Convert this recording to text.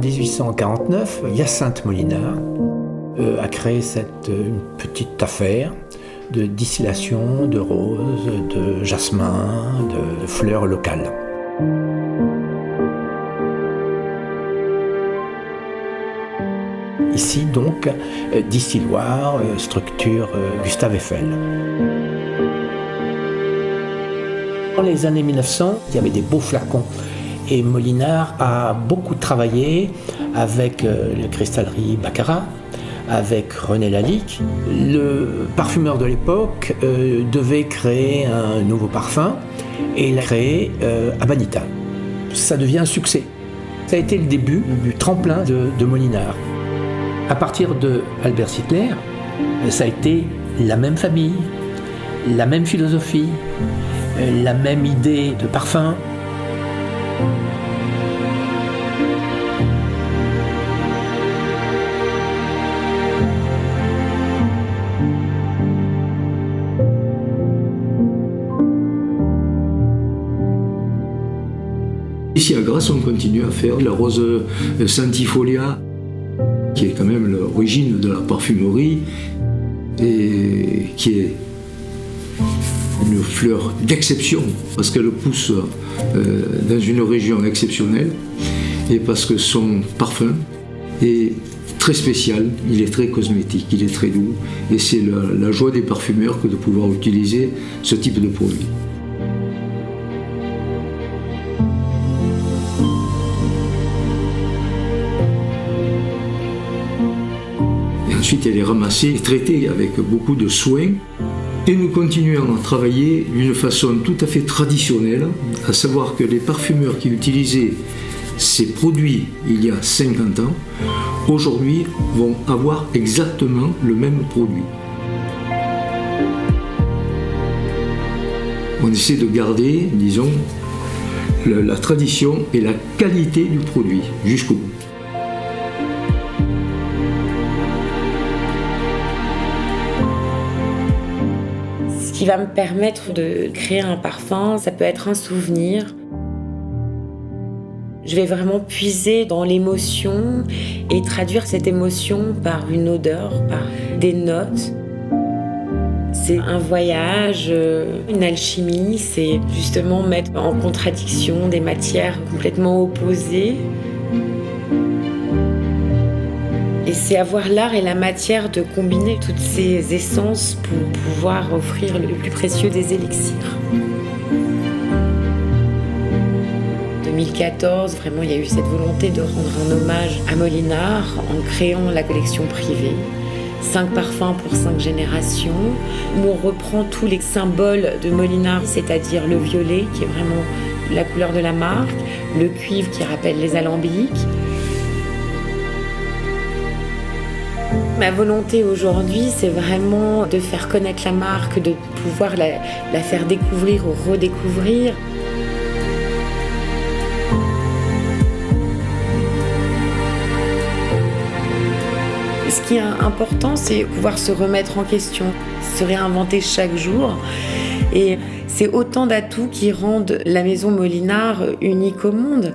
1849, Hyacinthe Molinard a créé une petite affaire de distillation de roses, de jasmin, de fleurs locales. Ici donc, distilloir, structure Gustave Eiffel. Dans les années 1900, il y avait des beaux flacons et Molinard a beaucoup travaillé avec la cristallerie Baccarat, avec René Lalique. Le parfumeur de l'époque devait créer un nouveau parfum et il a créé Amanita. Ça devient un succès. Ça a été le début du tremplin de Molinard. À partir de Albert Sittler, ça a été la même famille, la même philosophie, la même idée de parfum. Ici à Grasse, on continue à faire la rose centifolia, qui est quand même l'origine de la parfumerie et qui est une fleur d'exception parce qu'elle pousse dans une région exceptionnelle et parce que son parfum est très spécial, il est très cosmétique, il est très doux et c'est la joie des parfumeurs que de pouvoir utiliser ce type de produit. Ensuite, elle est ramassée et traitée avec beaucoup de soin. Et nous continuons à travailler d'une façon tout à fait traditionnelle, à savoir que les parfumeurs qui utilisaient ces produits il y a 50 ans, aujourd'hui vont avoir exactement le même produit. On essaie de garder, disons, la tradition et la qualité du produit jusqu'au bout. Ce qui va me permettre de créer un parfum, ça peut être un souvenir. Je vais vraiment puiser dans l'émotion et traduire cette émotion par une odeur, par des notes. C'est un voyage, une alchimie, c'est justement mettre en contradiction des matières complètement opposées. Et c'est avoir l'art et la matière de combiner toutes ces essences pour pouvoir offrir le plus précieux des élixirs. 2014, vraiment, il y a eu cette volonté de rendre un hommage à Molinard en créant la collection privée. 5 parfums pour 5 générations, où on reprend tous les symboles de Molinard, c'est-à-dire le violet, qui est vraiment la couleur de la marque, le cuivre qui rappelle les alambics. Ma volonté aujourd'hui, c'est vraiment de faire connaître la marque, de pouvoir la faire découvrir ou redécouvrir. Ce qui est important, c'est pouvoir se remettre en question, se réinventer chaque jour. Et c'est autant d'atouts qui rendent la maison Molinard unique au monde.